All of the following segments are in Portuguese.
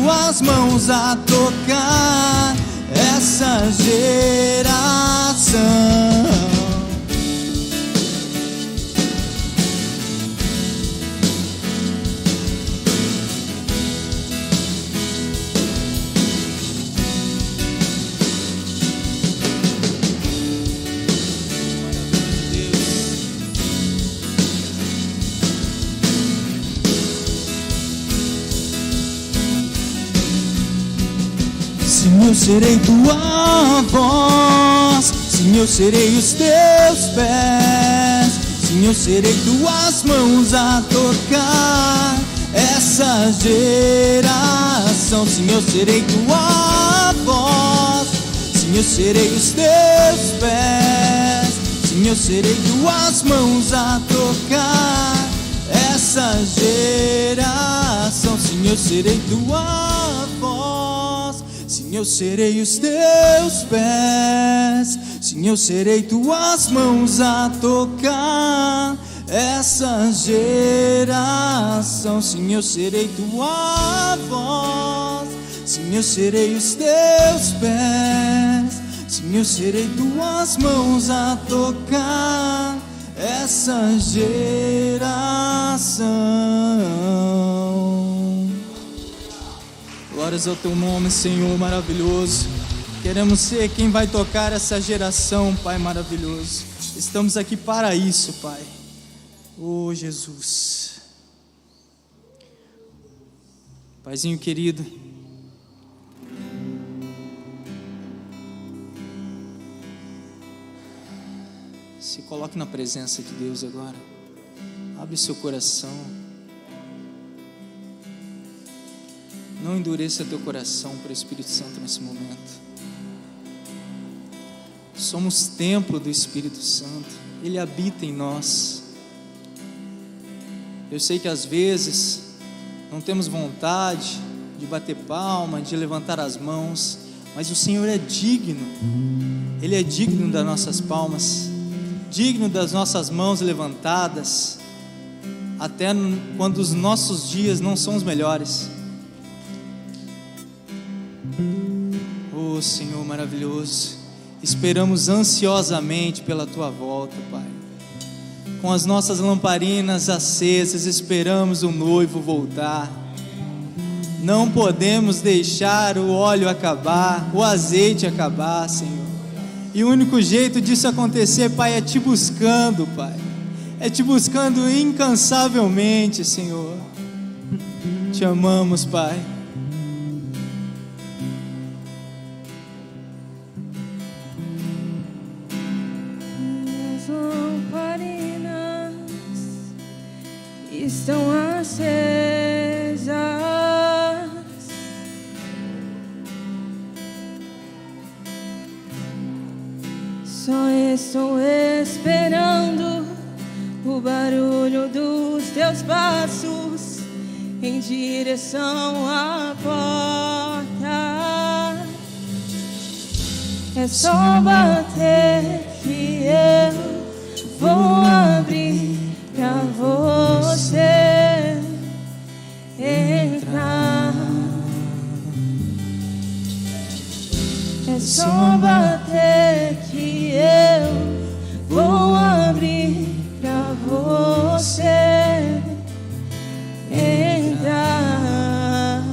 Tuas mãos a tocar essa geração. Sim, eu serei tua voz. Sim, eu serei os teus pés. Sim, eu serei tuas mãos a tocar essa geração. Sim, eu serei tua voz. Sim, eu serei os teus pés. Sim, eu serei tuas mãos a tocar essa geração. Sim, eu serei tua voz. Sim, eu serei os teus pés. Sim, eu serei tuas mãos a tocar essa geração. Sim, eu serei tua voz. Sim, eu serei os teus pés. Sim, eu serei tuas mãos a tocar essa geração. Glórias ao teu nome, Senhor maravilhoso. Queremos ser quem vai tocar essa geração, Pai maravilhoso. Estamos aqui para isso, Pai. Oh, Jesus. Paizinho querido, se coloque na presença de Deus agora. Abre seu coração. Não endureça teu coração para o Espírito Santo nesse momento. Somos templo do Espírito Santo. Ele habita em nós. Eu sei que às vezes não temos vontade de bater palma, de levantar as mãos, mas o Senhor é digno. Ele é digno das nossas palmas, digno das nossas mãos levantadas, até quando os nossos dias não são os melhores. Oh, Senhor maravilhoso, esperamos ansiosamente pela Tua volta, Pai. Com as nossas lamparinas acesas, esperamos o noivo voltar. Não podemos deixar o óleo acabar, o azeite acabar, Senhor. E o único jeito disso acontecer, Pai, é Te buscando, Pai. É Te buscando incansavelmente, Senhor. Te amamos, Pai. As lamparinas estão acesas. Só estou esperando o barulho dos Teus passos em direção à porta. É só bater que eu vou abrir pra você entrar. É só bater que eu vou abrir pra você entrar.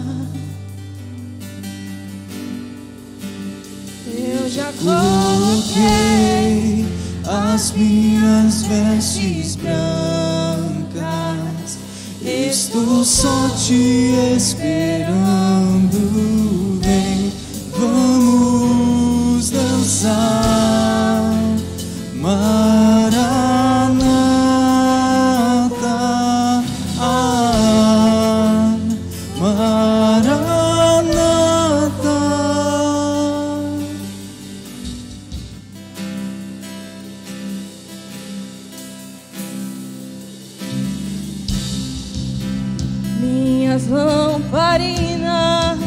Eu já Coloquei as minhas vestes brancas, estou só Te esperando. Vem, vamos dançar, Maranata, Maranata. Minhas lamparinas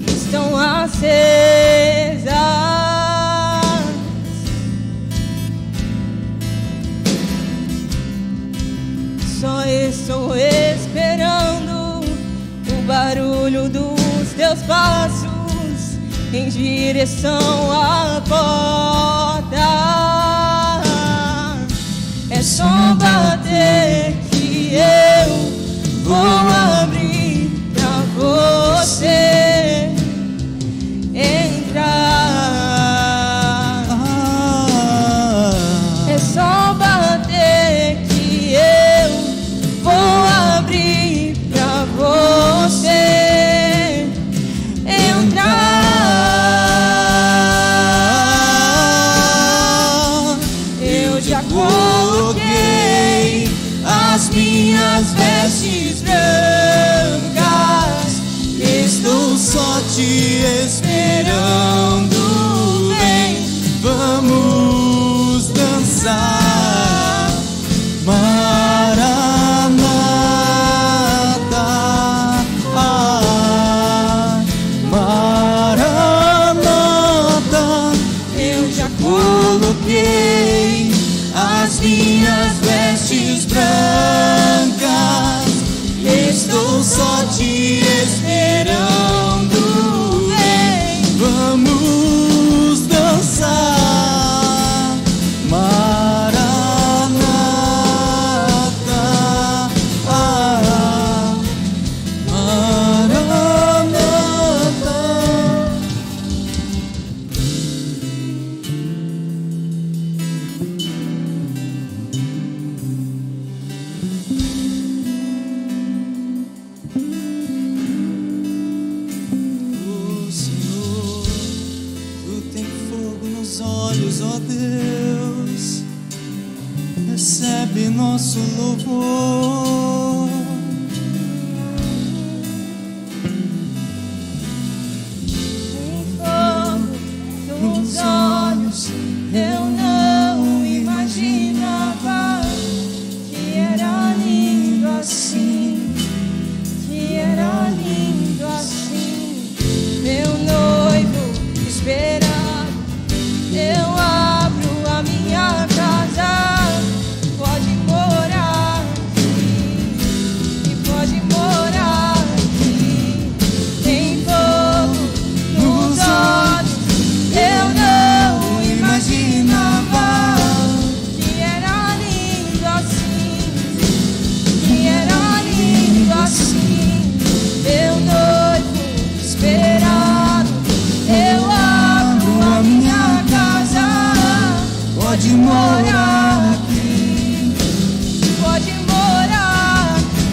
estão acesas. Só estou esperando o barulho dos Teus passos em direção à porta. É só bater que eu vou abrir pra você entrar. É só bater que eu vou abrir pra você entrar. Eu já coloquei as minhas vestes brancas, Estou só Te esperando. Vem, vamos dançar, Maranata, Maranata. eu já Coloquei as minhas vestes brancas, estou só Te esperando. Vem, vamos dançar, Maranata, Maranata. recebe nosso louvor. Nos olhos eu não imaginava que era lindo assim, que era lindo assim. Meu noivo esperado, eu abro a minha casa, pode morar aqui, e pode morar aqui. Tem fogo nos olhos, eu não imaginava que era lindo assim, que era lindo assim. Meu noivo esperado, eu abro a minha casa, Pode morar aqui, pode morar aqui.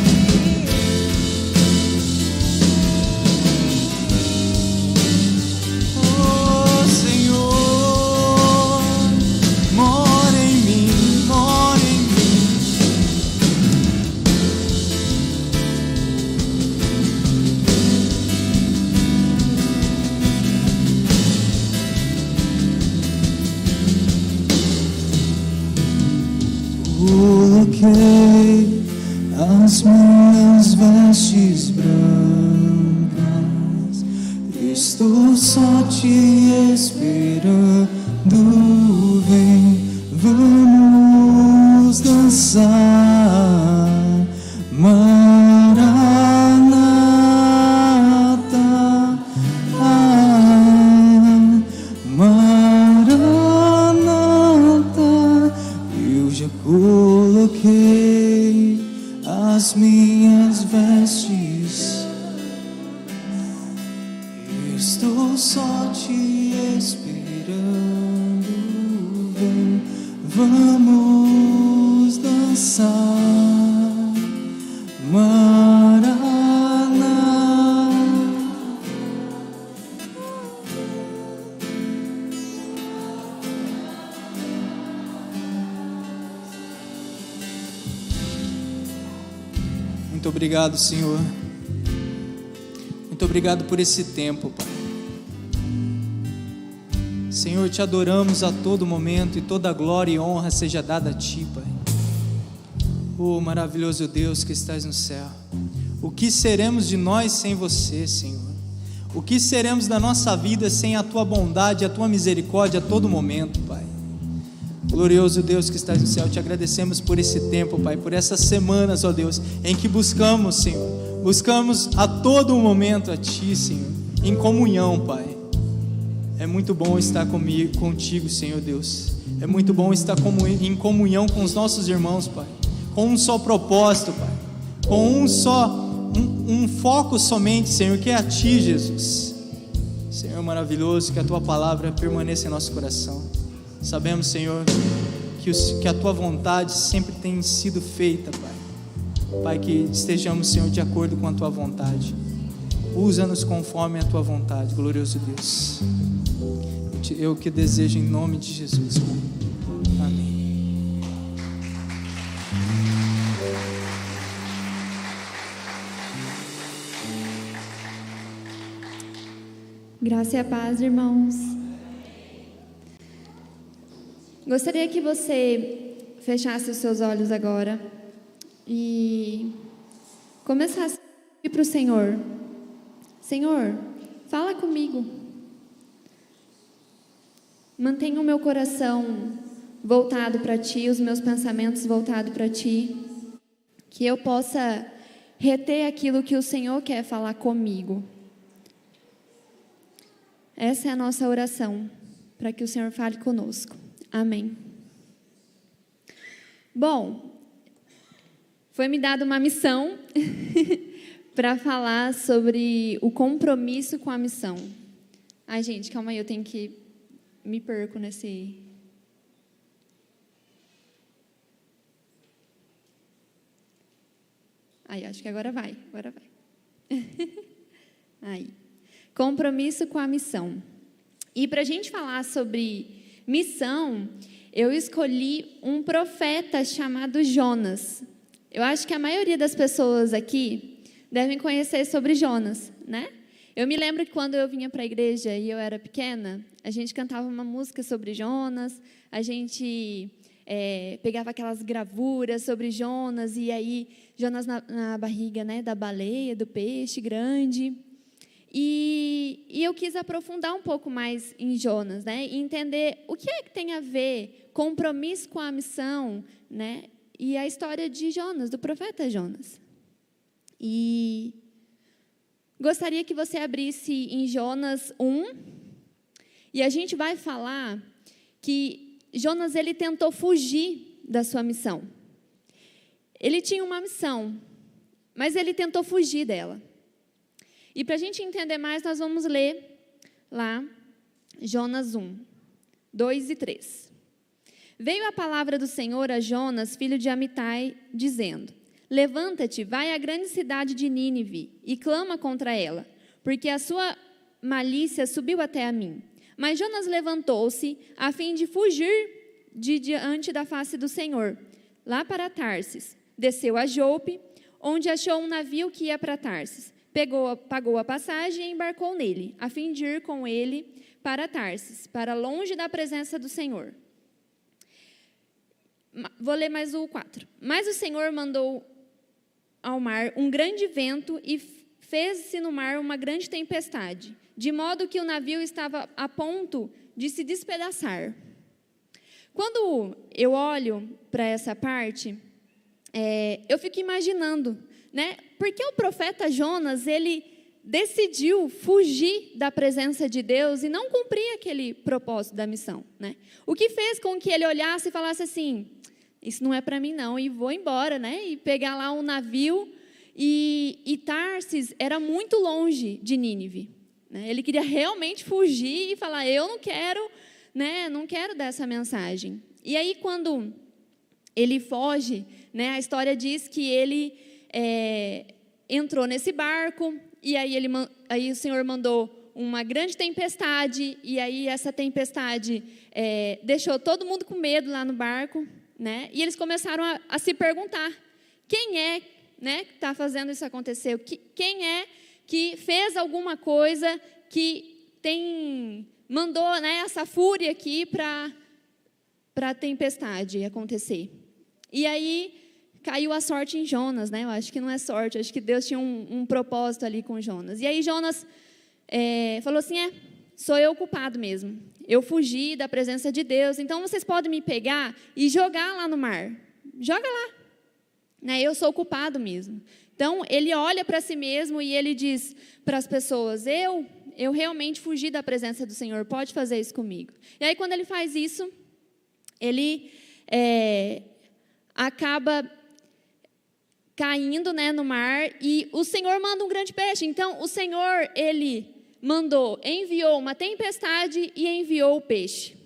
Oh Senhor, mora em mim, mora em mim. Coloquei as minhas vestes brancas, estou só te esperando. Vem, vamos dançar. Maranata, Maranata, eu já coloquei as minhas vestes, estou só te esperando. Vem, vamos dançar. Maranata. Muito obrigado, Senhor. Muito obrigado por esse tempo, Pai. Senhor, te adoramos a todo momento e toda glória e honra seja dada a Ti, Pai. Oh, maravilhoso Deus que estás no céu. O que seremos de nós sem Você, Senhor? O que seremos da nossa vida sem a Tua bondade, a Tua misericórdia a todo momento, Pai? Glorioso Deus que estás no céu, te agradecemos por esse tempo, Pai, por essas semanas, ó Deus, em que buscamos, Senhor, buscamos a todo momento a Ti, Senhor, em comunhão, Pai. É muito bom estar contigo, Senhor Deus. É muito bom estar em comunhão com os nossos irmãos, Pai, com um só propósito, Pai, com um foco somente, Senhor, que é a Ti, Jesus. Senhor maravilhoso, que a Tua palavra permaneça em nosso coração. Sabemos, Senhor, que a Tua vontade sempre tem sido feita, Pai. Pai, que estejamos, Senhor, de acordo com a Tua vontade. Usa-nos conforme a Tua vontade, glorioso Deus. Eu que desejo em nome de Jesus, Pai. Amém. Graça e a paz, irmãos. Gostaria que você fechasse os seus olhos agora e começasse a pedir para o Senhor: Senhor, fala comigo. Mantenha o meu coração voltado para Ti, os meus pensamentos voltados para Ti, que eu possa reter aquilo que o Senhor quer falar comigo. Essa é a nossa oração, para que o Senhor fale conosco. Amém. Bom, foi me dada uma missão para falar sobre o compromisso com a missão. Ai, gente, calma aí, eu tenho que... Me perco nesse... Aí, acho que agora vai. Aí. Compromisso com a missão. E para a gente falar sobre missão, eu escolhi um profeta chamado Jonas. Eu acho que a maioria das pessoas aqui devem conhecer sobre Jonas, né? Eu me lembro que quando eu vinha para a igreja e eu era pequena, a gente cantava uma música sobre Jonas, a gente pegava aquelas gravuras sobre Jonas, e aí Jonas na barriga, né, da baleia, do peixe grande. E eu quis aprofundar um pouco mais em Jonas, né, e entender o que é que tem a ver compromisso com a missão, né, e a história de Jonas, do profeta Jonas. E gostaria que você abrisse em Jonas 1, e a gente vai falar que Jonas, ele tentou fugir da sua missão. Ele tinha uma missão, mas ele tentou fugir dela. E para a gente entender mais, nós vamos ler lá Jonas 1, 2 e 3. Veio a palavra do Senhor a Jonas, filho de Amitai, dizendo: levanta-te, vai à grande cidade de Nínive e clama contra ela, porque a sua malícia subiu até a mim. Mas Jonas levantou-se a fim de fugir de diante da face do Senhor, lá para Tarsis. Desceu a Jope, onde achou um navio que ia para Tarsis. Pagou a passagem e embarcou nele, a fim de ir com ele para Tarsis, para longe da presença do Senhor. Vou ler mais o 4. Mas o Senhor mandou ao mar um grande vento e fez-se no mar uma grande tempestade, de modo que o navio estava a ponto de se despedaçar. Quando eu olho para essa parte, eu fico imaginando, né? Porque o profeta Jonas, ele decidiu fugir da presença de Deus e não cumprir aquele propósito da missão, né? O que fez com que ele olhasse e falasse assim: isso não é para mim não, e vou embora, né? E pegar lá um navio, e Tarsis era muito longe de Nínive, né? Ele queria realmente fugir e falar: eu não quero, né? Não quero dessa mensagem. E aí quando ele foge, né? A história diz que ele entrou nesse barco, e aí o Senhor mandou uma grande tempestade, e aí essa tempestade deixou todo mundo com medo lá no barco, né? E eles começaram a se perguntar: quem é, né, que está fazendo isso acontecer? Quem é que fez alguma coisa que mandou, né, essa fúria aqui para a tempestade acontecer? E aí caiu a sorte em Jonas, né? Eu acho que não é sorte, acho que Deus tinha um propósito ali com Jonas. E aí Jonas falou assim: sou eu o culpado mesmo. Eu fugi da presença de Deus, então vocês podem me pegar e jogar lá no mar. Joga lá, né? Eu sou o culpado mesmo. Então ele olha para si mesmo e ele diz para as pessoas: eu realmente fugi da presença do Senhor, pode fazer isso comigo. E aí quando ele faz isso, ele acaba caindo, né, no mar, e o Senhor manda um grande peixe. Então o Senhor, ele enviou uma tempestade e enviou o peixe,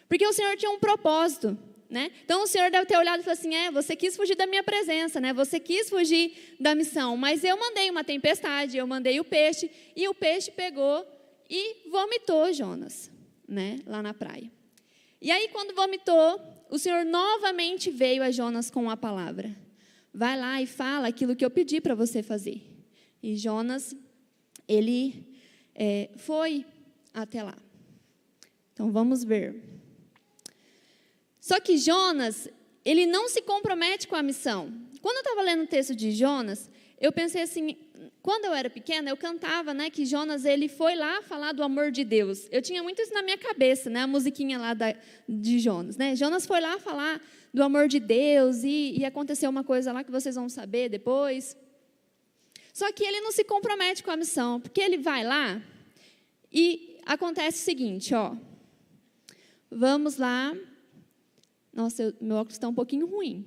porque o Senhor tinha um propósito, né? Então o Senhor deve ter olhado e falado assim: você quis fugir da minha presença, né? Você quis fugir da missão, mas eu mandei uma tempestade, eu mandei o peixe, e o peixe pegou e vomitou Jonas, né, lá na praia. E aí quando vomitou, o Senhor novamente veio a Jonas com a palavra: vai lá e fala aquilo que eu pedi para você fazer. E Jonas, ele foi até lá. Então vamos ver. Só que Jonas, ele não se compromete com a missão. Quando eu estava lendo o texto de Jonas, eu pensei assim, quando eu era pequena, eu cantava, né, que Jonas, ele foi lá falar do amor de Deus. Eu tinha muito isso na minha cabeça, né, a musiquinha lá de Jonas, né? Jonas foi lá falar do amor de Deus, e aconteceu uma coisa lá que vocês vão saber depois. Só que ele não se compromete com a missão, porque ele vai lá e acontece o seguinte, ó. Vamos lá. Nossa, meu óculos está um pouquinho ruim.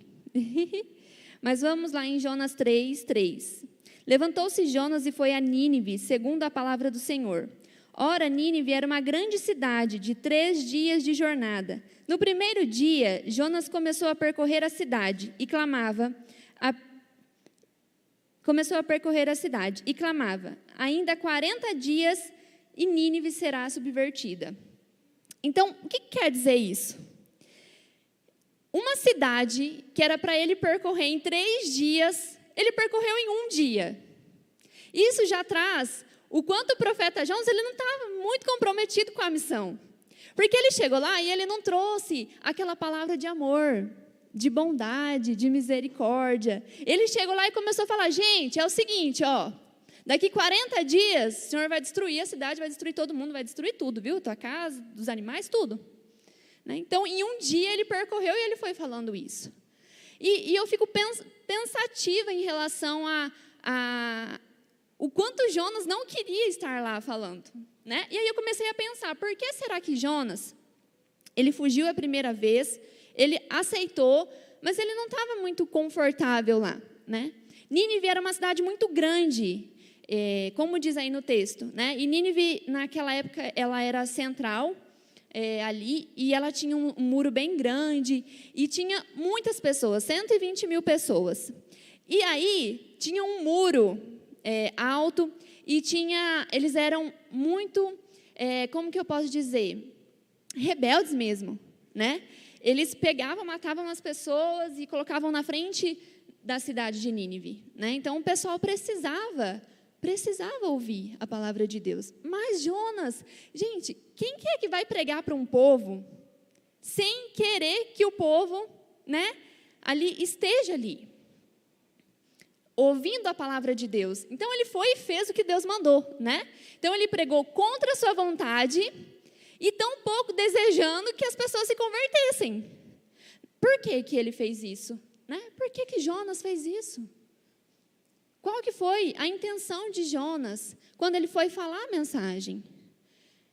Mas vamos lá em Jonas 3:3. Levantou-se Jonas e foi a Nínive, segundo a palavra do Senhor. Ora, Nínive era uma grande cidade de 3 dias de jornada. No primeiro dia, Jonas começou a percorrer a cidade e clamava: ainda 40 dias e Nínive será subvertida. Então, o que quer dizer isso? uma cidade que era para ele percorrer em 3 dias, ele percorreu em 1 dia. Isso já traz o quanto o profeta Jonas ele não estava muito comprometido com a missão. Porque ele chegou lá e ele não trouxe aquela palavra de amor, de bondade, de misericórdia. Ele chegou lá e começou a falar, gente, é o seguinte, ó, daqui 40 dias, o Senhor vai destruir a cidade, vai destruir todo mundo, vai destruir tudo, viu? Tua casa, dos animais, tudo. Né? Então, em 1 dia ele percorreu e ele foi falando isso. E eu fico pensativa em relação a o quanto Jonas não queria estar lá falando. Né? E aí eu comecei a pensar, por que será que Jonas, ele fugiu a primeira vez, ele aceitou, mas ele não estava muito confortável lá. Né? Nínive era uma cidade muito grande, como diz aí no texto. Né? E Nínive, naquela época, ela era central, ali, e ela tinha um muro bem grande, e tinha muitas pessoas, 120 mil pessoas. E aí, tinha um muro alto, e eles eram muito, como que eu posso dizer, rebeldes mesmo, né? Eles pegavam, matavam as pessoas e colocavam na frente da cidade de Nínive, né? Então, o pessoal precisava ouvir a palavra de Deus. Mas Jonas, gente, quem que é que vai pregar para um povo sem querer que o povo, né, ali esteja ali, ouvindo a palavra de Deus? Então, ele foi e fez o que Deus mandou, né? Então, ele pregou contra a sua vontade e tão pouco desejando que as pessoas se convertessem. Por que que ele fez isso? Né? Por que que Jonas fez isso? Qual que foi a intenção de Jonas quando ele foi falar a mensagem?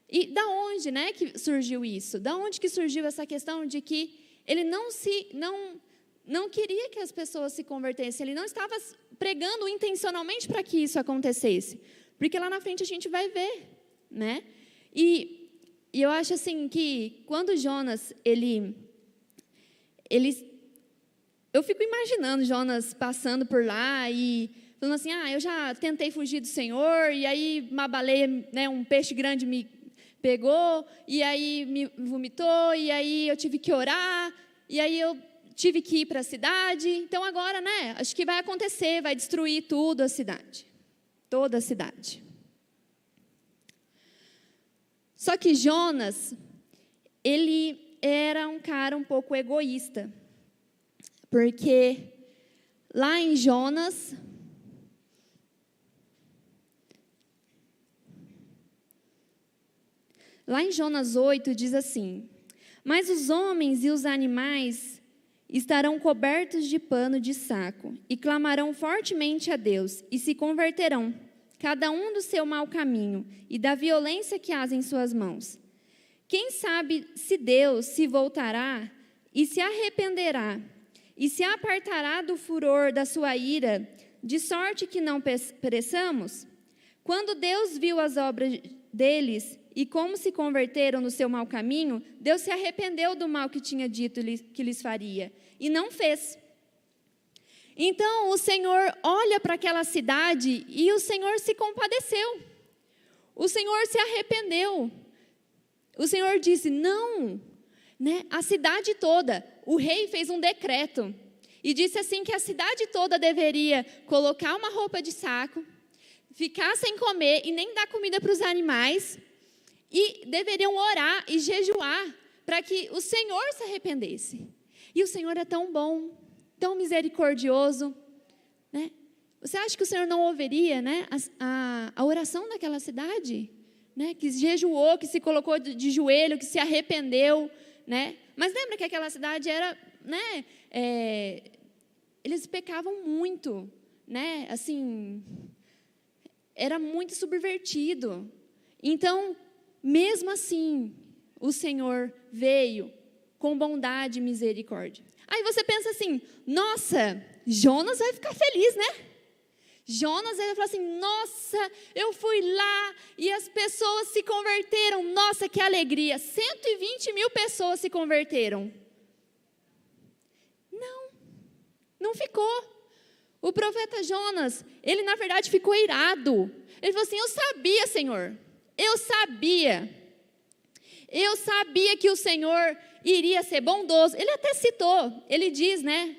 E da onde, né, que surgiu isso? Da onde que surgiu essa questão de que ele não queria que as pessoas se convertessem? Ele não estava pregando intencionalmente para que isso acontecesse. Porque lá na frente a gente vai ver, né? E eu acho assim que quando Jonas, eu fico imaginando Jonas passando por lá e falando assim, eu já tentei fugir do Senhor, e aí uma baleia, né, um peixe grande me pegou, e aí me vomitou, e aí eu tive que orar, e aí eu tive que ir para a cidade, então agora, né, acho que vai acontecer, vai destruir tudo a cidade, toda a cidade. Só que Jonas, ele era um cara um pouco egoísta, porque lá em Jonas, lá em Jonas 8 diz assim, mas os homens e os animais estarão cobertos de pano de saco e clamarão fortemente a Deus e se converterão, cada um do seu mau caminho e da violência que há em suas mãos. Quem sabe se Deus se voltará e se arrependerá e se apartará do furor da sua ira, de sorte que não pereçamos? Quando Deus viu as obras deles e como se converteram no seu mau caminho, Deus se arrependeu do mal que tinha dito que lhes faria, e não fez. Então, o Senhor olha para aquela cidade e o Senhor se compadeceu. O Senhor se arrependeu. O Senhor disse, não, né? A cidade toda, o rei fez um decreto e disse assim que a cidade toda deveria colocar uma roupa de saco, ficar sem comer e nem dar comida para os animais, e deveriam orar e jejuar para que o Senhor se arrependesse. E o Senhor é tão bom, tão misericordioso, né? Você acha que o Senhor não ouviria, né, a oração daquela cidade? Né? Que jejuou, que se colocou de joelho, que se arrependeu, né? Mas lembra que aquela cidade era, né, eles pecavam muito, né? Assim, era muito subvertido. Então, mesmo assim, o Senhor veio com bondade e misericórdia. Aí você pensa assim, nossa, Jonas vai ficar feliz, né? Jonas vai falar assim, nossa, eu fui lá e as pessoas se converteram, nossa, que alegria, 120 mil pessoas se converteram. Não ficou. O profeta Jonas, ele na verdade ficou irado. Ele falou assim, eu sabia, Senhor, eu sabia. Eu sabia que o Senhor iria ser bondoso. Ele até citou, ele diz, né?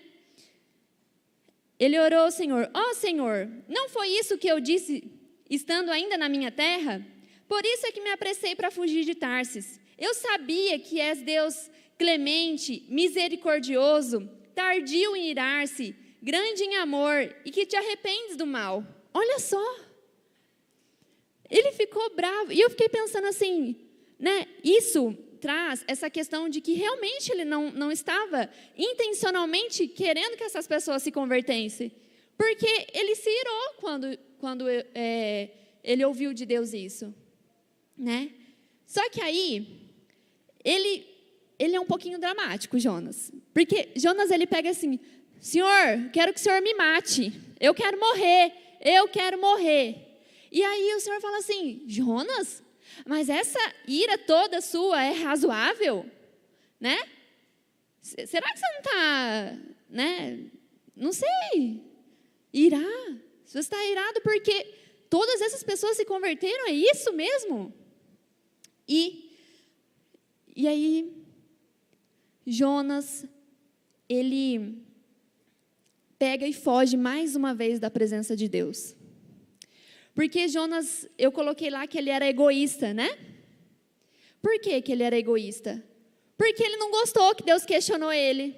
Ele orou ao Senhor: ó Senhor, não foi isso que eu disse estando ainda na minha terra? Por isso é que me apressei para fugir de Tarsis. Eu sabia que és Deus clemente, misericordioso, tardio em irar-se, grande em amor e que te arrependes do mal. Olha só. Ele ficou bravo. E eu fiquei pensando assim, né? Isso traz essa questão de que realmente ele não estava intencionalmente querendo que essas pessoas se convertessem. Porque ele se irou quando ele ouviu de Deus isso. Né? Só que aí, ele é um pouquinho dramático, Jonas. Porque Jonas, ele pega assim: Senhor, quero que o Senhor me mate. Eu quero morrer. E aí o Senhor fala assim: Jonas, mas essa ira toda sua é razoável? Né? Será que você não está, né? Não sei. Irá. Você está irado porque todas essas pessoas se converteram? É isso mesmo? E aí, Jonas, ele pega e foge mais uma vez da presença de Deus. Porque Jonas, eu coloquei lá que ele era egoísta, né? Por que ele era egoísta? Porque ele não gostou que Deus questionou ele.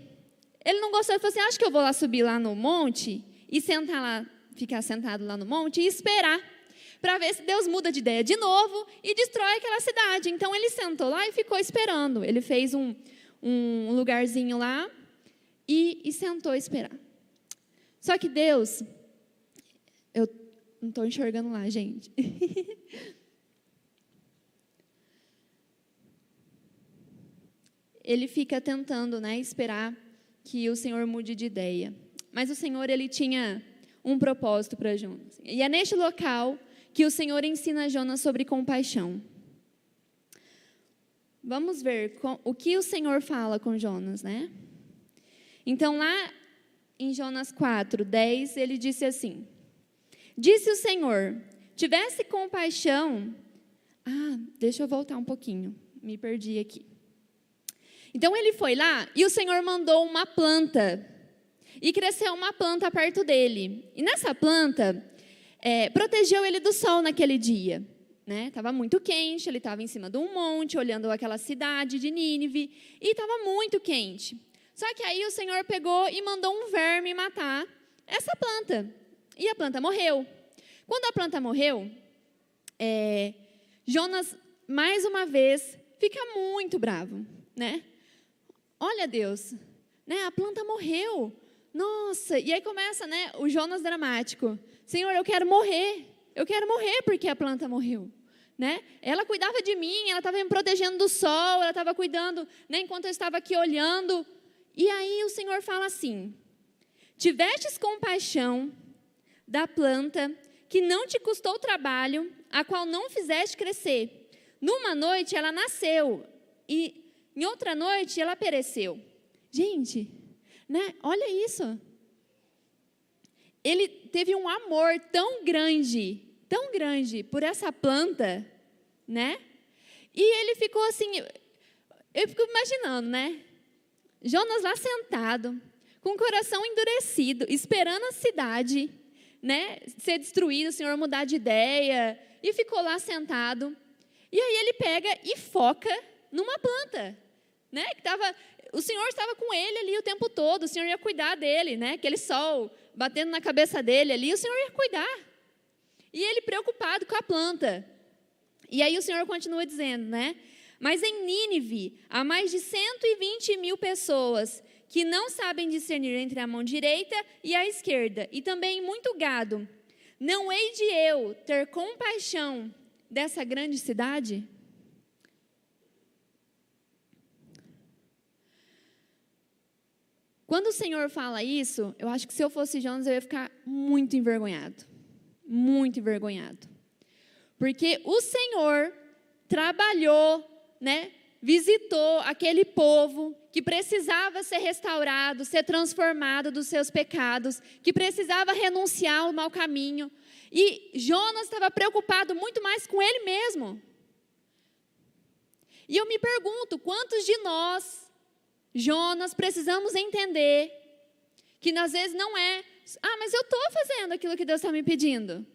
Ele não gostou, ele falou assim: acho que eu vou lá subir lá no monte e sentar lá, ficar sentado lá no monte e esperar para ver se Deus muda de ideia de novo e destrói aquela cidade. Então ele sentou lá e ficou esperando. Ele fez um lugarzinho lá e sentou a esperar. Só que Deus, eu não estou enxergando lá, gente. Ele fica tentando, né, esperar que o Senhor mude de ideia. Mas o Senhor, ele tinha um propósito para Jonas. E é neste local que o Senhor ensina a Jonas sobre compaixão. Vamos ver o que o Senhor fala com Jonas, né? Então, lá em Jonas 4:10, ele disse assim: disse o Senhor: tivesse compaixão... deixa eu voltar um pouquinho, me perdi aqui. Então, ele foi lá e o Senhor mandou uma planta. E cresceu uma planta perto dele. E nessa planta, protegeu ele do sol naquele dia. Estava muito quente, ele estava em cima de um monte, olhando aquela cidade de Nínive. E estava muito quente. Só que aí o Senhor pegou e mandou um verme matar essa planta. E a planta morreu. Quando a planta morreu, Jonas, mais uma vez, fica muito bravo. Olha, Deus, a planta morreu. Nossa, e aí começa, o Jonas dramático. Senhor, eu quero morrer porque a planta morreu. Ela cuidava de mim, ela estava me protegendo do sol, ela estava cuidando, enquanto eu estava aqui olhando. E aí o Senhor fala assim: tivestes compaixão da planta que não te custou trabalho, a qual não fizeste crescer. Numa noite ela nasceu e em outra noite ela pereceu. Gente, olha isso. Ele teve um amor tão grande por essa planta, E ele ficou assim, eu fico imaginando, Jonas lá sentado, com o coração endurecido, esperando a cidade, ser destruída, o Senhor mudar de ideia, e ficou lá sentado. E aí ele pega e foca numa planta, o Senhor estava com ele ali o tempo todo, o Senhor ia cuidar dele, aquele sol batendo na cabeça dele ali, o Senhor ia cuidar. E ele preocupado com a planta. E aí o Senhor continua dizendo, mas em Nínive há mais de 120.000 pessoas que não sabem discernir entre a mão direita e a esquerda, e também muito gado. Não hei de eu ter compaixão dessa grande cidade? Quando o Senhor fala isso, eu acho que se eu fosse Jonas, eu ia ficar muito envergonhado. Muito envergonhado. Porque o Senhor trabalhou, visitou aquele povo que precisava ser restaurado, ser transformado dos seus pecados, que precisava renunciar ao mau caminho. E Jonas estava preocupado muito mais com ele mesmo. E eu me pergunto, quantos de nós, Jonas, precisamos entender que às vezes não é, mas eu estou fazendo aquilo que Deus está me pedindo.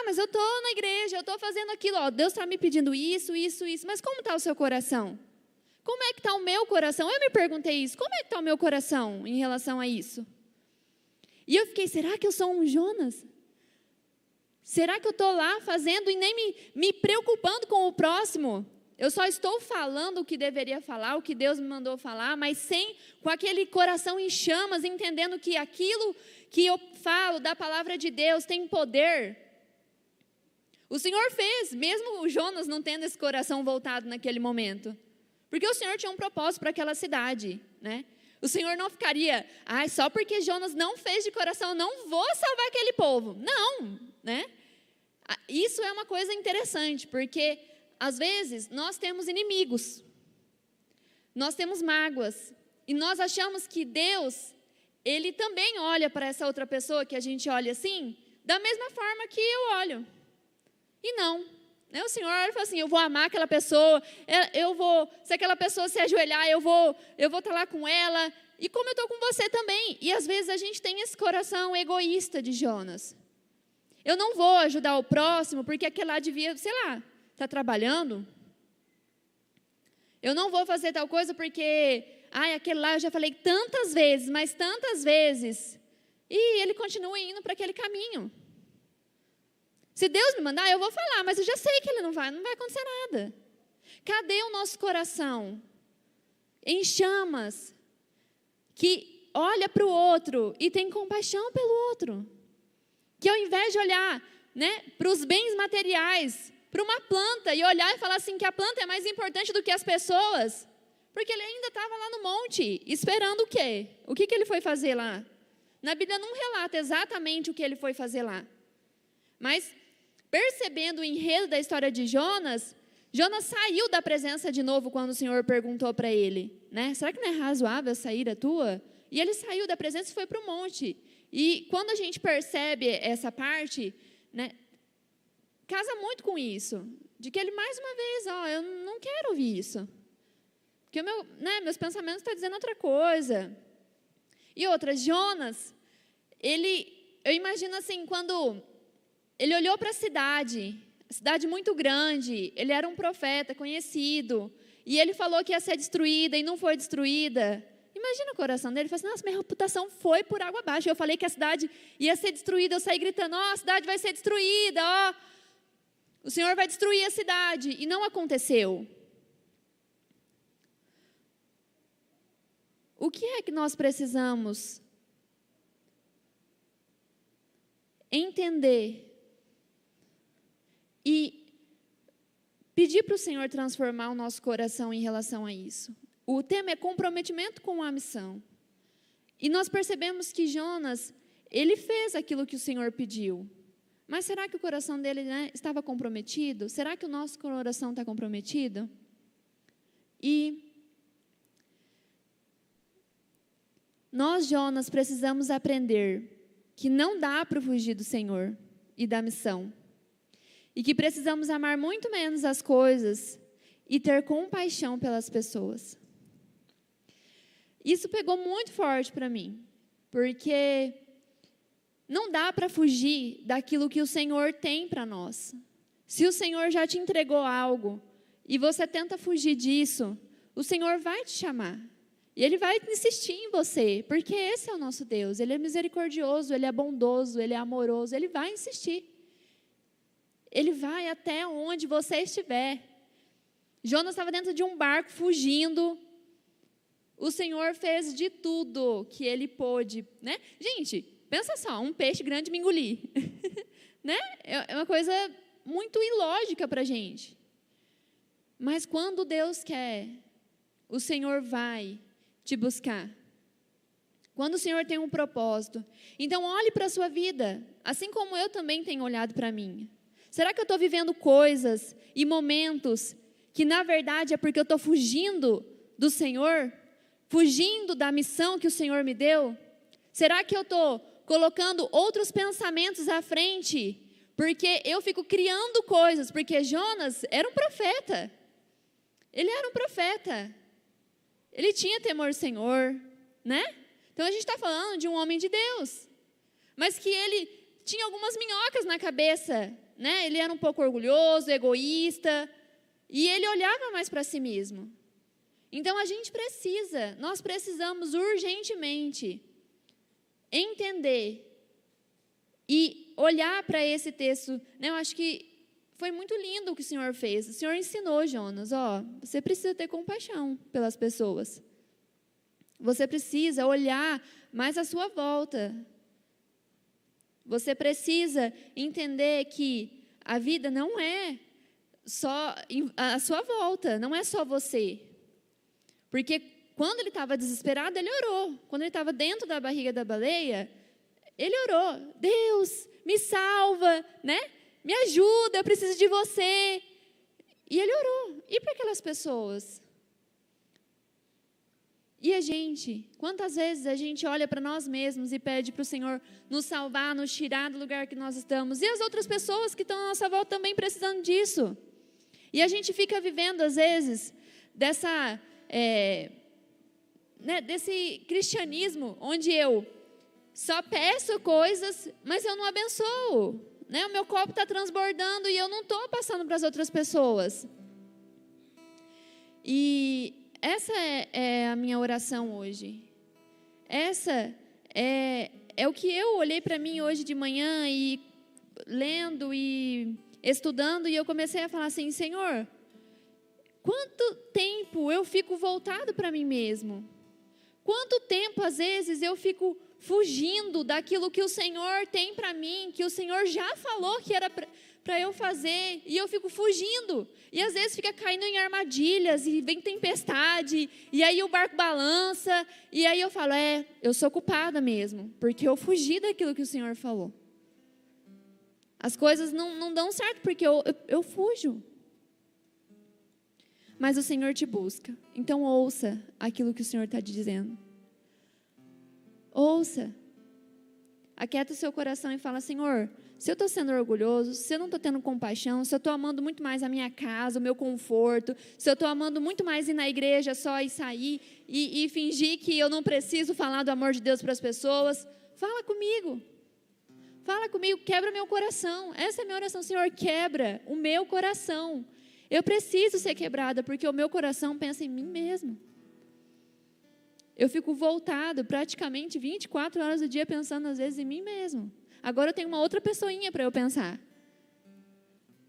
Mas eu estou na igreja, eu estou fazendo aquilo, Deus está me pedindo isso, mas como está o seu coração? Como é que está o meu coração? Eu me perguntei isso, como é que está o meu coração em relação a isso? E eu fiquei, será que eu sou um Jonas? Será que eu estou lá fazendo e nem me preocupando com o próximo? Eu só estou falando o que deveria falar, o que Deus me mandou falar, mas com aquele coração em chamas, entendendo que aquilo que eu falo da palavra de Deus tem poder. O Senhor fez, mesmo o Jonas não tendo esse coração voltado naquele momento. Porque o Senhor tinha um propósito para aquela cidade, né? O Senhor não ficaria, só porque Jonas não fez de coração, eu não vou salvar aquele povo. Não, né? Isso é uma coisa interessante, porque às vezes nós temos inimigos, nós temos mágoas, e nós achamos que Deus, Ele também olha para essa outra pessoa que a gente olha assim, da mesma forma que eu olho. E não, né? O Senhor olha e fala assim, eu vou amar aquela pessoa, se aquela pessoa se ajoelhar, eu vou estar lá com ela, e como eu estou com você também. E às vezes a gente tem esse coração egoísta de Jonas. Eu não vou ajudar o próximo, porque aquele lá devia, está trabalhando. Eu não vou fazer tal coisa porque, aquele lá eu já falei tantas vezes, mas tantas vezes. E ele continua indo para aquele caminho. Se Deus me mandar, eu vou falar, mas eu já sei que ele não vai acontecer nada. Cadê o nosso coração? Em chamas, que olha para o outro e tem compaixão pelo outro. Que ao invés de olhar, né, para os bens materiais, para uma planta e olhar e falar assim que a planta é mais importante do que as pessoas, porque ele ainda estava lá no monte, esperando o quê? O que ele foi fazer lá? Na Bíblia não relata exatamente o que ele foi fazer lá. Mas, percebendo o enredo da história de Jonas, Jonas saiu da presença de novo quando o Senhor perguntou para ele, né? Será que não é razoável sair a tua? E ele saiu da presença e foi para o monte. E quando a gente percebe essa parte, né, casa muito com isso, de que ele mais uma vez, eu não quero ouvir isso. Porque meus pensamentos estão dizendo outra coisa. E outra, Jonas, eu imagino assim, quando ele olhou para a cidade muito grande, ele era um profeta conhecido, e ele falou que ia ser destruída e não foi destruída. Imagina o coração dele, ele falou assim, nossa, minha reputação foi por água abaixo, eu falei que a cidade ia ser destruída, eu saí gritando, a cidade vai ser destruída, o Senhor vai destruir a cidade, e não aconteceu. O que é que nós precisamos entender e pedir para o Senhor transformar o nosso coração em relação a isso? O tema é comprometimento com a missão. E nós percebemos que Jonas, ele fez aquilo que o Senhor pediu. Mas será que o coração dele, né, estava comprometido? Será que o nosso coração está comprometido? E nós, Jonas, precisamos aprender que não dá para fugir do Senhor e da missão. E que precisamos amar muito menos as coisas e ter compaixão pelas pessoas. Isso pegou muito forte para mim, porque não dá para fugir daquilo que o Senhor tem para nós. Se o Senhor já te entregou algo e você tenta fugir disso, o Senhor vai te chamar. E Ele vai insistir em você, porque esse é o nosso Deus. Ele é misericordioso, Ele é bondoso, Ele é amoroso, Ele vai insistir. Ele vai até onde você estiver. Jonas estava dentro de um barco fugindo. O Senhor fez de tudo que Ele pôde, né? Gente, pensa só, um peixe grande me engolir. Né? É uma coisa muito ilógica para a gente. Mas quando Deus quer, o Senhor vai te buscar. Quando o Senhor tem um propósito. Então, olhe para a sua vida, assim como eu também tenho olhado para a minha. Será que eu estou vivendo coisas e momentos que, na verdade, é porque eu estou fugindo do Senhor? Fugindo da missão que o Senhor me deu? Será que eu estou colocando outros pensamentos à frente? Porque eu fico criando coisas. Porque Jonas era um profeta. Ele era um profeta. Ele tinha temor do Senhor, né? Então a gente está falando de um homem de Deus. Mas que ele tinha algumas minhocas na cabeça, né? Ele era um pouco orgulhoso, egoísta. E ele olhava mais para si mesmo. Então nós precisamos urgentemente entender e olhar para esse texto, né? Eu acho que foi muito lindo o que o Senhor fez. O Senhor ensinou Jonas, você precisa ter compaixão pelas pessoas. Você precisa olhar mais à sua volta. Você precisa entender que a vida não é só à sua volta, não é só você. Porque quando ele estava desesperado, ele orou. Quando ele estava dentro da barriga da baleia, ele orou. Deus, me salva, né? Me ajuda, eu preciso de você. E ele orou. E para aquelas pessoas? E a gente, quantas vezes a gente olha para nós mesmos e pede para o Senhor nos salvar, nos tirar do lugar que nós estamos. E as outras pessoas que estão à nossa volta também precisando disso. E a gente fica vivendo, às vezes, desse cristianismo, onde eu só peço coisas, mas eu não abençoo. Né? O meu copo está transbordando e eu não estou passando para as outras pessoas. E essa é a minha oração hoje. Essa é o que eu olhei para mim hoje de manhã e lendo e estudando, e eu comecei a falar assim: Senhor, quanto tempo eu fico voltado para mim mesmo? Quanto tempo, às vezes, eu fico fugindo daquilo que o Senhor tem para mim, que o Senhor já falou que era para eu fazer, e eu fico fugindo, e às vezes fica caindo em armadilhas, e vem tempestade, e aí o barco balança, e aí eu falo, eu sou culpada mesmo, porque eu fugi daquilo que o Senhor falou. As coisas não dão certo, porque eu fujo. Mas o Senhor te busca, então ouça aquilo que o Senhor está te dizendo. Ouça. Aquieta o seu coração e fala: Senhor, se eu estou sendo orgulhoso, se eu não estou tendo compaixão, se eu estou amando muito mais a minha casa, o meu conforto, se eu estou amando muito mais ir na igreja só e sair e fingir que eu não preciso falar do amor de Deus para as pessoas, fala comigo. Fala comigo, quebra meu coração. Essa é a minha oração: Senhor, quebra o meu coração. Eu preciso ser quebrada, porque o meu coração pensa em mim mesmo. Eu fico voltado praticamente 24 horas do dia pensando, às vezes, em mim mesmo. Agora eu tenho uma outra pessoinha para eu pensar.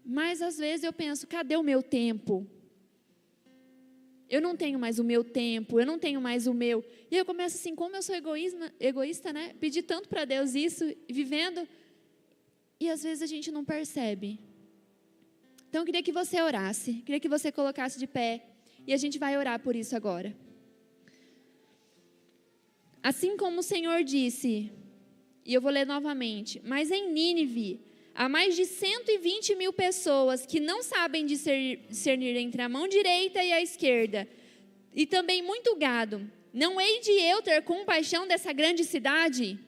Mas, às vezes, eu penso, cadê o meu tempo? Eu não tenho mais o meu tempo, eu não tenho mais o meu. E eu começo assim, como eu sou egoísta, né? Pedir tanto para Deus isso, vivendo. E, às vezes, a gente não percebe. Então, eu queria que você orasse, queria que você colocasse de pé. E a gente vai orar por isso agora. Assim como o Senhor disse, e eu vou ler novamente, mas em Nínive, há mais de 120 mil pessoas que não sabem discernir entre a mão direita e a esquerda, e também muito gado. Não hei de eu ter compaixão dessa grande cidade?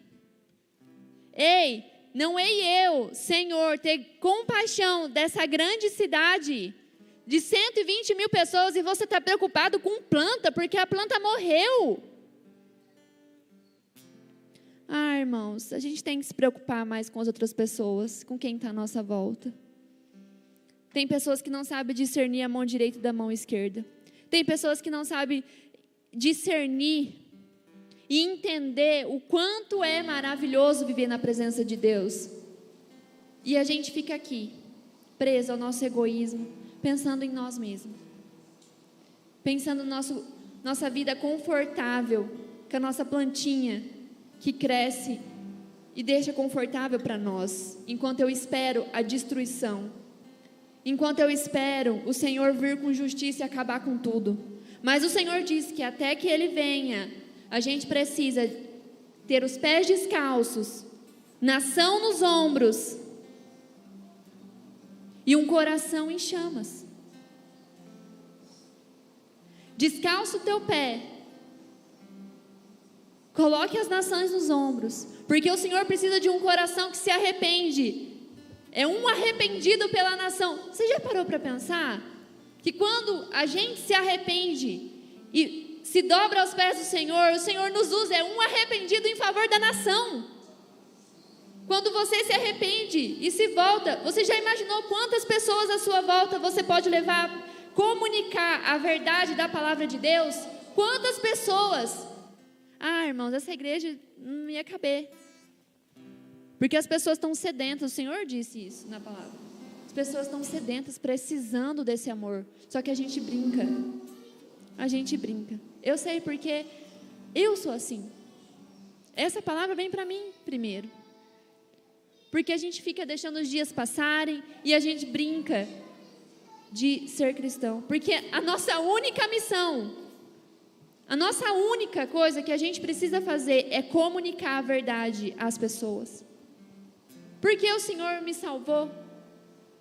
Não hei eu, Senhor, ter compaixão dessa grande cidade, de 120 mil pessoas, e você está preocupado com planta, porque a planta morreu. Irmãos, a gente tem que se preocupar mais com as outras pessoas, com quem está à nossa volta. Tem pessoas que não sabem discernir a mão direita da mão esquerda. Tem pessoas que não sabem discernir e entender o quanto é maravilhoso viver na presença de Deus. E a gente fica aqui, preso ao nosso egoísmo, pensando em nós mesmos. Pensando na nossa vida confortável, com a nossa plantinha, que cresce e deixa confortável para nós, enquanto eu espero a destruição, enquanto eu espero o Senhor vir com justiça e acabar com tudo. Mas o Senhor diz que até que Ele venha, a gente precisa ter os pés descalços, nação nos ombros e um coração em chamas. Descalça o teu pé, coloque as nações nos ombros, porque o Senhor precisa de um coração que se arrepende. É um arrependido pela nação. Você já parou para pensar que quando a gente se arrepende e se dobra aos pés do Senhor, o Senhor nos usa, é um arrependido em favor da nação. Quando você se arrepende e se volta, você já imaginou quantas pessoas à sua volta você pode levar, comunicar a verdade da palavra de Deus? Quantas pessoas? Ah, irmãos, essa igreja não ia caber. Porque as pessoas estão sedentas, o Senhor disse isso na palavra. As pessoas estão sedentas, precisando desse amor. Só que a gente brinca. A gente brinca. Eu sei porque eu sou assim. Essa palavra vem para mim primeiro. Porque a gente fica deixando os dias passarem e a gente brinca de ser cristão. Porque a nossa única missão, a nossa única coisa que a gente precisa fazer é comunicar a verdade às pessoas. Porque o Senhor me salvou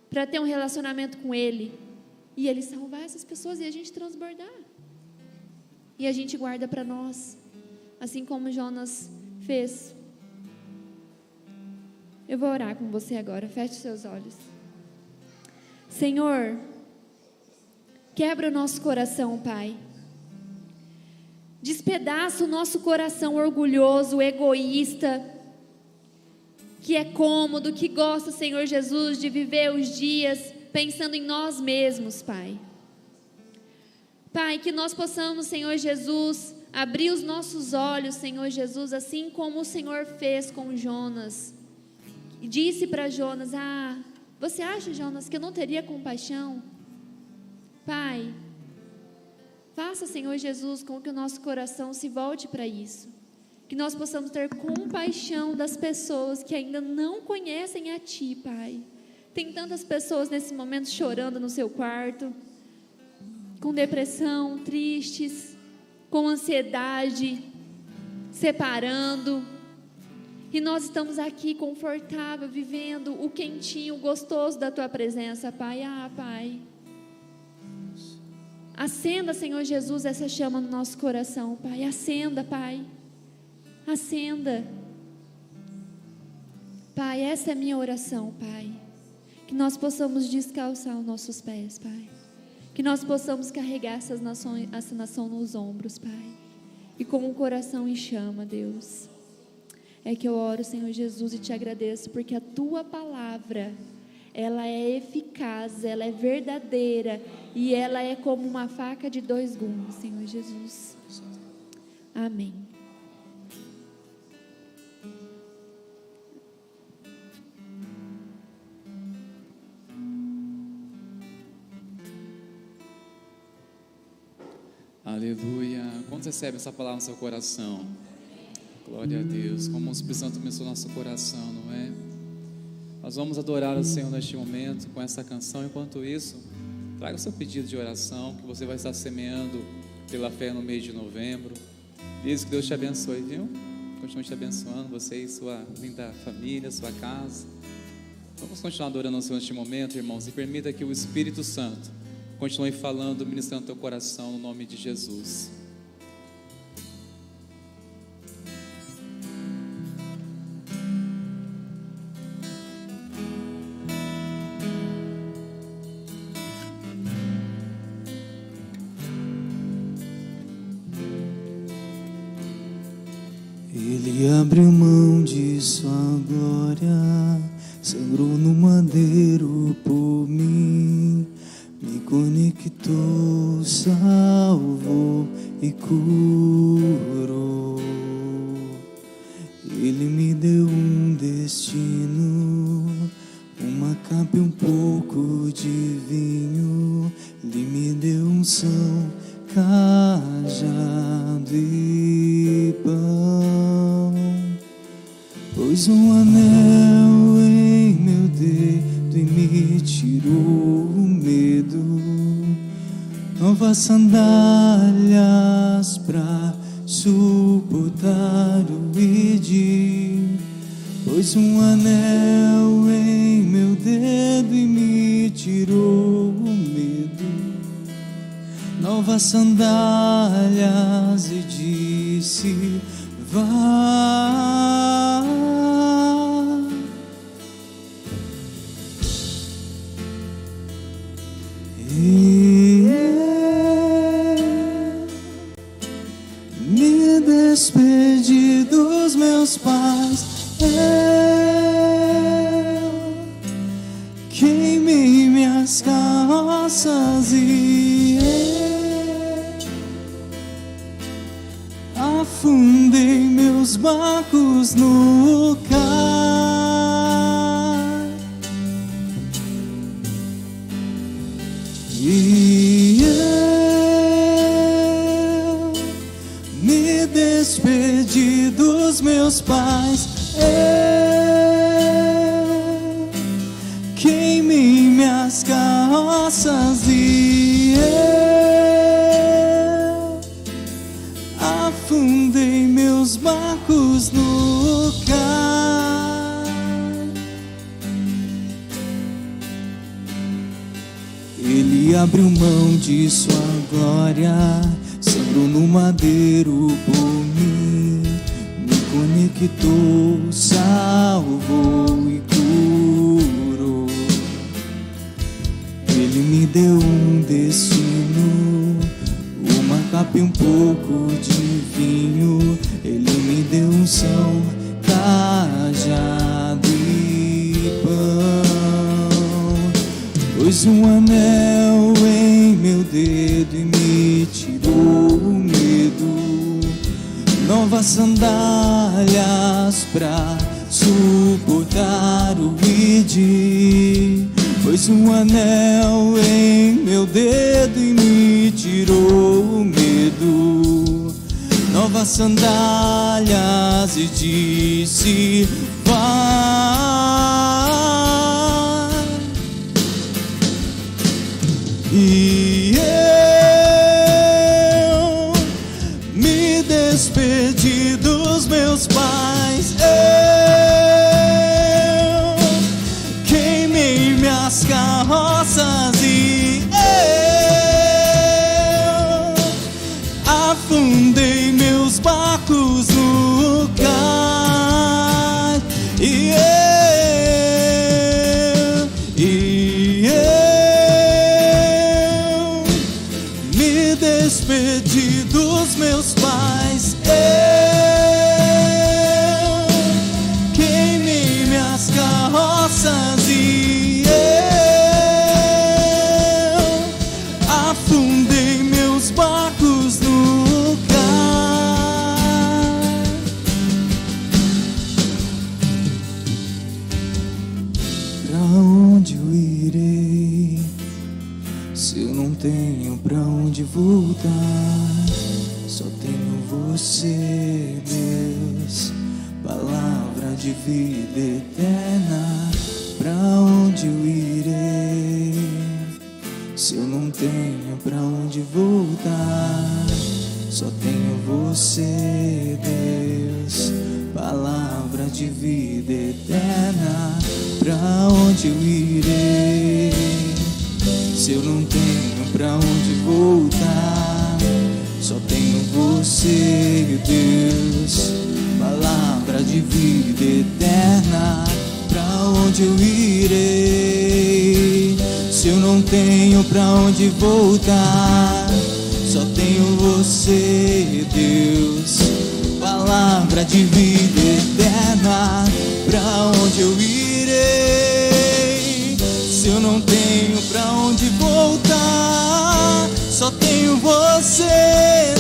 para ter um relacionamento com Ele. E Ele salvar essas pessoas e a gente transbordar. E a gente guarda para nós. Assim como Jonas fez. Eu vou orar com você agora. Feche seus olhos. Senhor, quebra o nosso coração, Pai. Despedaça o nosso coração orgulhoso, egoísta, que é cômodo, que gosta, Senhor Jesus, de viver os dias pensando em nós mesmos, Pai. Pai, que nós possamos, Senhor Jesus, abrir os nossos olhos, Senhor Jesus, assim como o Senhor fez com Jonas. E disse para Jonas: você acha, Jonas, que eu não teria compaixão? Pai, faça, Senhor Jesus, com que o nosso coração se volte para isso. Que nós possamos ter compaixão das pessoas que ainda não conhecem a Ti, Pai. Tem tantas pessoas nesse momento chorando no seu quarto, com depressão, tristes, com ansiedade, separando. E nós estamos aqui confortável, vivendo o quentinho, o gostoso da Tua presença, Pai. Pai, acenda, Senhor Jesus, essa chama no nosso coração, Pai. Acenda, Pai. Acenda. Pai, essa é a minha oração, Pai. Que nós possamos descalçar os nossos pés, Pai. Que nós possamos carregar essa nação nos ombros, Pai. E com o coração em chama, Deus. É que eu oro, Senhor Jesus, e Te agradeço, porque a Tua palavra, ela é eficaz, ela é verdadeira, e ela é como uma faca de 2 gumes, Senhor Jesus. Amém. Aleluia. Quantos recebem essa palavra no seu coração? Glória a Deus. Como o Espírito Santo começou no nosso coração, não é? Nós vamos adorar o Senhor neste momento com essa canção. Enquanto isso, traga o seu pedido de oração, que você vai estar semeando pela fé no mês de novembro. Diz que Deus te abençoe, viu? Continue te abençoando, você e sua linda família, sua casa. Vamos continuar adorando o Senhor neste momento, irmãos, e permita que o Espírito Santo continue falando, ministrando teu coração no nome de Jesus. Ele abriu mão de sua glória, sangrou no madeiro por mim, me conectou, salvou e curou. Ele me deu um destino, uma capa e um pouco de vinho. Ele me deu unção, cajado e pão. Pôs um anel em meu dedo e me tirou o medo. Novas sandálias pra suportar o ir. Pôs um anel em meu dedo e me tirou o medo. Novas sandálias e disse: vá. Ele queimei minhas calças e afundei meus barcos no cais. E eu me despedi dos meus pais. Eu queimei minhas calças e eu afundei meus barcos no cais. Ele abriu mão de sua glória, sangrou no madeiro por mim, me conectou, salvou e curou. Ele me deu um destino, uma capa e um pouco de vinho. Ele me deu unção, cajado e pão. Pôs um anel em meu dedo e me tirou o medo, novas sandálias pra suportar o ide. Pôs um anel em meu dedo e me tirou o medo, novas sandálias e disse: vai. E eu me despedi dos meus pais. Eu queimei minhas carroças e eu afundei meus barcos no cais. E eu me despedi dos meus pais. Eu queimei minhas carroças e eu afundei meus barcos no cais. Pra onde eu irei, se eu não tenho pra onde voltar? Só tenho você, Deus, palavra de vida eterna. Pra onde eu irei, se eu não tenho pra onde voltar? Só tenho você, Deus, palavra de vida eterna. Pra onde eu irei, se eu não tenho pra onde voltar? Só tenho você, Deus, palavra de vida eterna. Pra onde eu irei, se eu não tenho pra onde voltar? Só tenho você, Deus, palavra de vida eterna. Pra onde eu irei, se eu não tenho pra onde voltar? Só tenho você,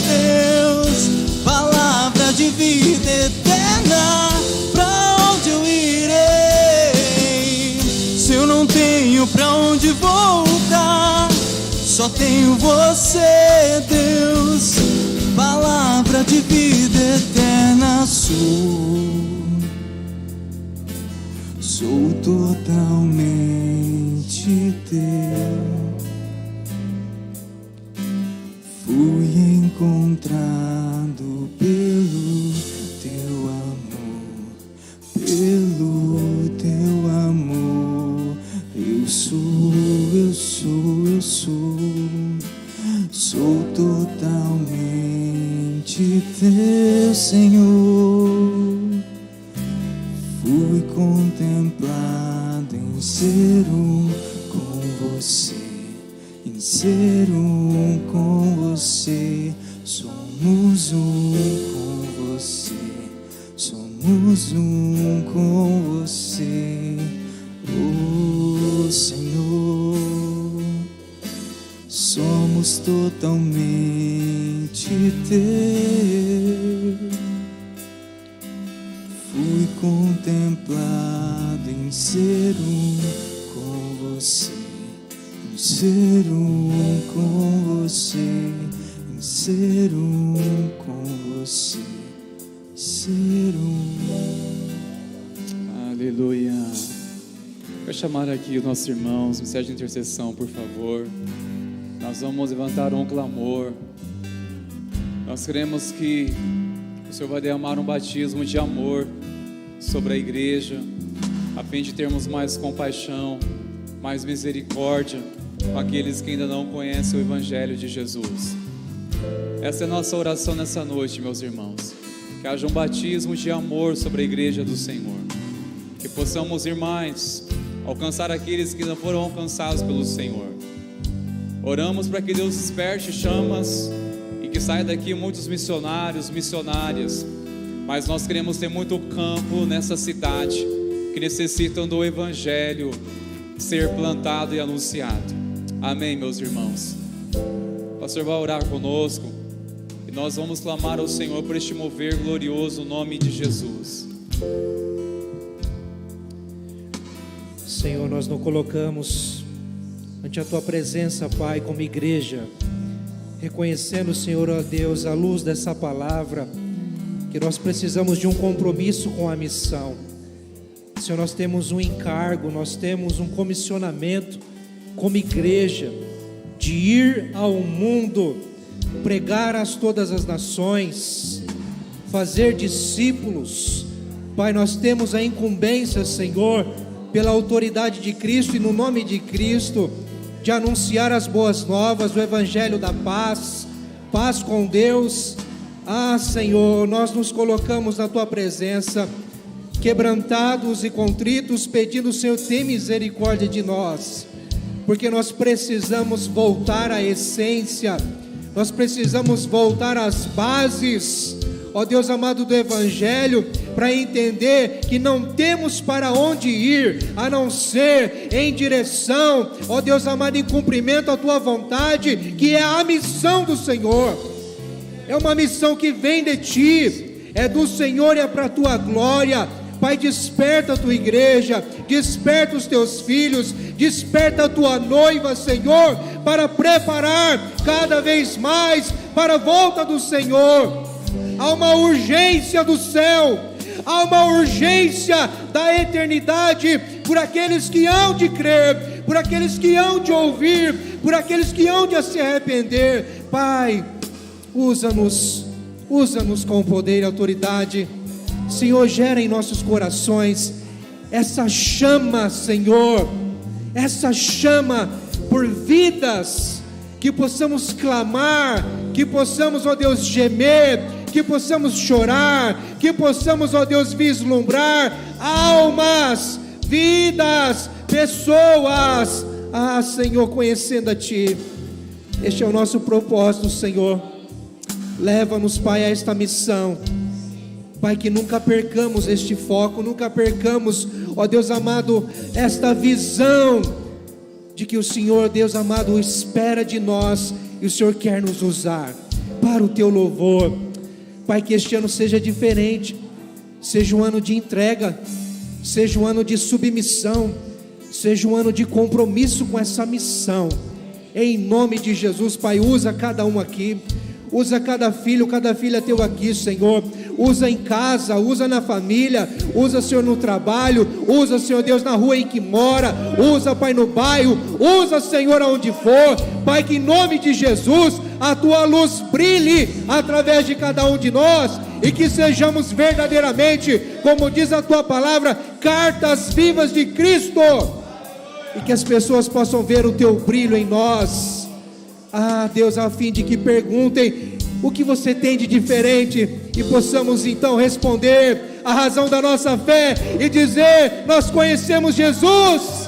Deus, palavra de vida eterna. Pra onde eu irei, se eu não tenho pra onde voltar? Só tenho você, Deus, palavra de vida eterna. Sou totalmente teu. Fui encontrado pelo teu amor, pelo teu amor. Eu sou, eu sou, eu sou. Sou totalmente teu, Senhor. Fui contemplado em ser um com você, em ser um com você. Somos um com você, somos somos um com você, oh Senhor. Somos totalmente teus. Fui contemplado em ser um com você, em ser um com você, em ser um com você, ser um. Aleluia. Vou chamar aqui os nossos irmãos, ministério de intercessão, por favor. Nós vamos levantar um clamor. Nós queremos que o Senhor vai derramar um batismo de amor sobre a igreja, a fim de termos mais compaixão, mais misericórdia com aqueles que ainda não conhecem o Evangelho de Jesus. Essa é a nossa oração nessa noite, meus irmãos. Que haja um batismo de amor sobre a igreja do Senhor. Que possamos ir mais, alcançar aqueles que não foram alcançados pelo Senhor. Oramos para que Deus desperte chamas e que saia daqui muitos missionários, missionárias. Mas nós queremos ter muito campo nessa cidade que necessitam do Evangelho ser plantado e anunciado. Amém, meus irmãos. O pastor vai orar conosco e nós vamos clamar ao Senhor por este mover glorioso no nome de Jesus. Senhor, nós nos colocamos ante a Tua presença, Pai, como igreja, reconhecendo, Senhor, ó Deus, à luz dessa palavra, que nós precisamos de um compromisso com a missão. Senhor, nós temos um encargo, nós temos um comissionamento como igreja, de ir ao mundo, pregar a todas as nações, fazer discípulos. Pai, nós temos a incumbência, Senhor, pela autoridade de Cristo e no nome de Cristo, de anunciar as boas novas, o Evangelho da paz, paz com Deus. Ah, Senhor, nós nos colocamos na Tua presença, quebrantados e contritos, pedindo, Senhor, tem misericórdia de nós, porque nós precisamos voltar à essência, nós precisamos voltar às bases, ó Deus amado, do Evangelho, para entender que não temos para onde ir, a não ser em direção, ó Deus amado, em cumprimento à Tua vontade, que é a missão do Senhor. É uma missão que vem de Ti, é do Senhor e é para a Tua glória. Pai, desperta a Tua igreja, desperta os Teus filhos, desperta a Tua noiva, Senhor, para preparar cada vez mais para a volta do Senhor. Há uma urgência do céu, há uma urgência da eternidade por aqueles que hão de crer, por aqueles que hão de ouvir, por aqueles que hão de se arrepender. Pai, usa-nos com poder e autoridade. Senhor, gera em nossos corações essa chama, Senhor, essa chama por vidas, que possamos clamar, que possamos, ó Deus, gemer, que possamos chorar, que possamos, ó Deus, vislumbrar almas, vidas, pessoas, ah, Senhor, conhecendo a Ti. Este é o nosso propósito, Senhor. Leva-nos, Pai, a esta missão, Pai, que nunca percamos este foco, nunca percamos, ó Deus amado, esta visão de que o Senhor, Deus amado, espera de nós e o Senhor quer nos usar para o Teu louvor. Pai, que este ano seja diferente, seja um ano de entrega, seja um ano de submissão, seja um ano de compromisso com essa missão. Em nome de Jesus, Pai, usa cada um aqui. Usa cada filho, cada filha Teu aqui, Senhor. Usa em casa, usa na família, usa, Senhor, no trabalho, usa, Senhor Deus, na rua em que mora, usa, Pai, no bairro, usa, Senhor, aonde for. Pai, que em nome de Jesus a Tua luz brilhe através de cada um de nós, e que sejamos verdadeiramente, como diz a Tua palavra, cartas vivas de Cristo, e que as pessoas possam ver o Teu brilho em nós. Ah, Deus, a fim de que perguntem o que Você tem de diferente, e possamos então responder a razão da nossa fé e dizer: nós conhecemos Jesus.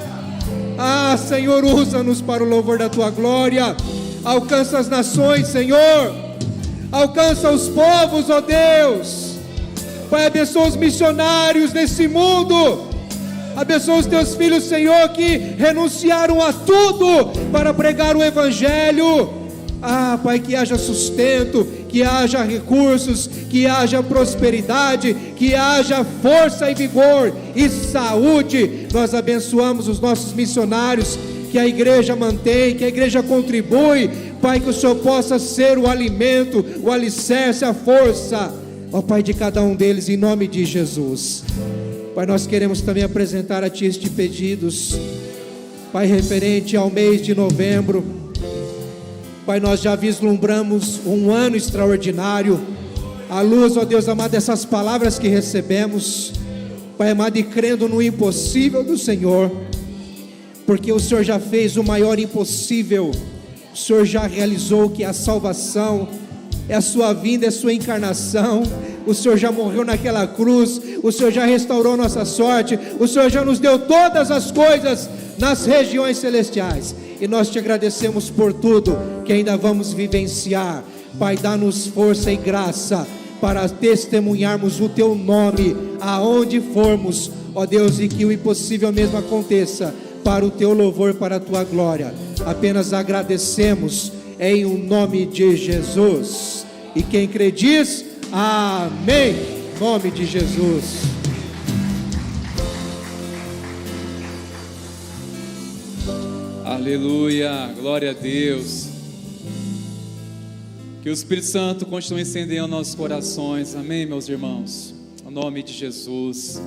Ah, Senhor, usa-nos para o louvor da Tua glória. Alcança as nações, Senhor, alcança os povos, ó Deus. Pai, abençoa os missionários nesse mundo. Abençoa os teus filhos, Senhor, que renunciaram a tudo para pregar o Evangelho. Pai, que haja sustento, que haja recursos, que haja prosperidade, que haja força e vigor e saúde. Nós abençoamos os nossos missionários, que a igreja mantém, que a igreja contribui. Pai, que o Senhor possa ser o alimento, o alicerce, a força, Pai, de cada um deles, em nome de Jesus. Pai, nós queremos também apresentar a Ti estes pedidos, Pai, referente ao mês de novembro. Pai, nós já vislumbramos um ano extraordinário, à luz, ó Deus amado, dessas palavras que recebemos, Pai amado, e crendo no impossível do Senhor, porque o Senhor já fez o maior impossível. O Senhor já realizou que a salvação é a sua vinda, é a sua encarnação. O Senhor já morreu naquela cruz, o Senhor já restaurou nossa sorte, o Senhor já nos deu todas as coisas nas regiões celestiais, e nós te agradecemos por tudo que ainda vamos vivenciar. Pai, dá-nos força e graça para testemunharmos o teu nome aonde formos, ó Deus, e que o impossível mesmo aconteça para o teu louvor, para a tua glória. Apenas agradecemos em o nome de Jesus, e quem crê diz amém, em nome de Jesus. Aleluia, glória a Deus. Que o Espírito Santo continue incendiando nossos corações, amém, meus irmãos, em nome de Jesus.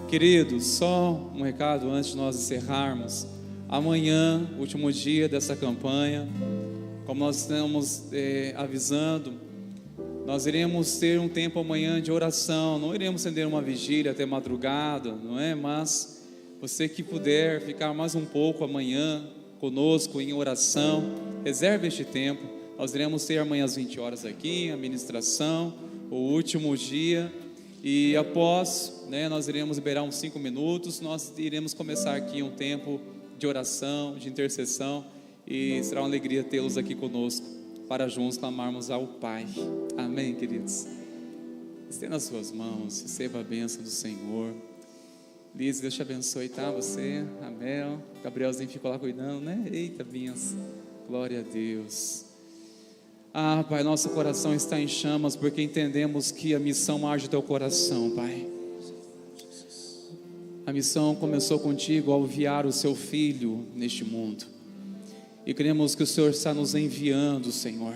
Queridos, só um recado antes de nós encerrarmos. Amanhã, último dia dessa campanha, como nós estamos avisando, nós iremos ter um tempo amanhã de oração. Não iremos acender uma vigília até madrugada, não é? Mas você que puder ficar mais um pouco amanhã conosco em oração, reserve este tempo. Nós iremos ter amanhã às 20 horas aqui, a ministração, o último dia. E após, nós iremos liberar uns 5 minutos. Nós iremos começar aqui um tempo de oração, de intercessão. E será uma alegria tê-los aqui conosco, para juntos clamarmos ao Pai. Amém, queridos? Estenda as suas mãos, receba a bênção do Senhor. Liz, Deus te abençoe, tá? Você, Amel, Gabrielzinho ficou lá cuidando, né? Eita, bênção, glória a Deus. Pai, nosso coração está em chamas, porque entendemos que a missão age no teu coração, Pai. A missão começou contigo ao enviar o seu Filho neste mundo. E cremos que o Senhor está nos enviando, Senhor,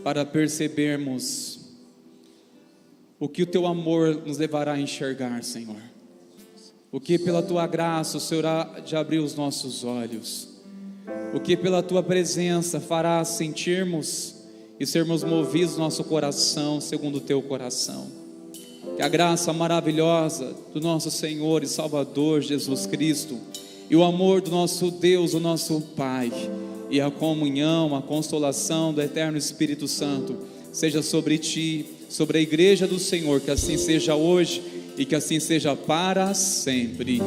para percebermos o que o teu amor nos levará a enxergar, Senhor. O que pela tua graça o Senhor há de abrir os nossos olhos. O que pela tua presença fará sentirmos e sermos movidos nosso coração segundo o teu coração. Que a graça maravilhosa do nosso Senhor e Salvador Jesus Cristo, e o amor do nosso Deus, o nosso Pai, e a comunhão, a consolação do eterno Espírito Santo seja sobre ti, sobre a igreja do Senhor. Que assim seja hoje e que assim seja para sempre.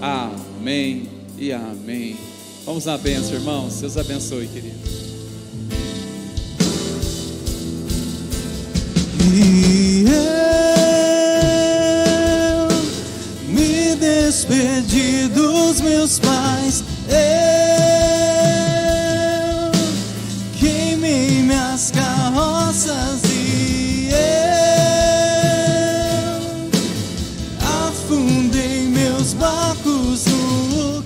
Amém e amém. Vamos na bênção, irmãos. Deus abençoe, querido. E eu me despedi dos meus pais, eu queimei minhas carroças e eu afundei meus barcos no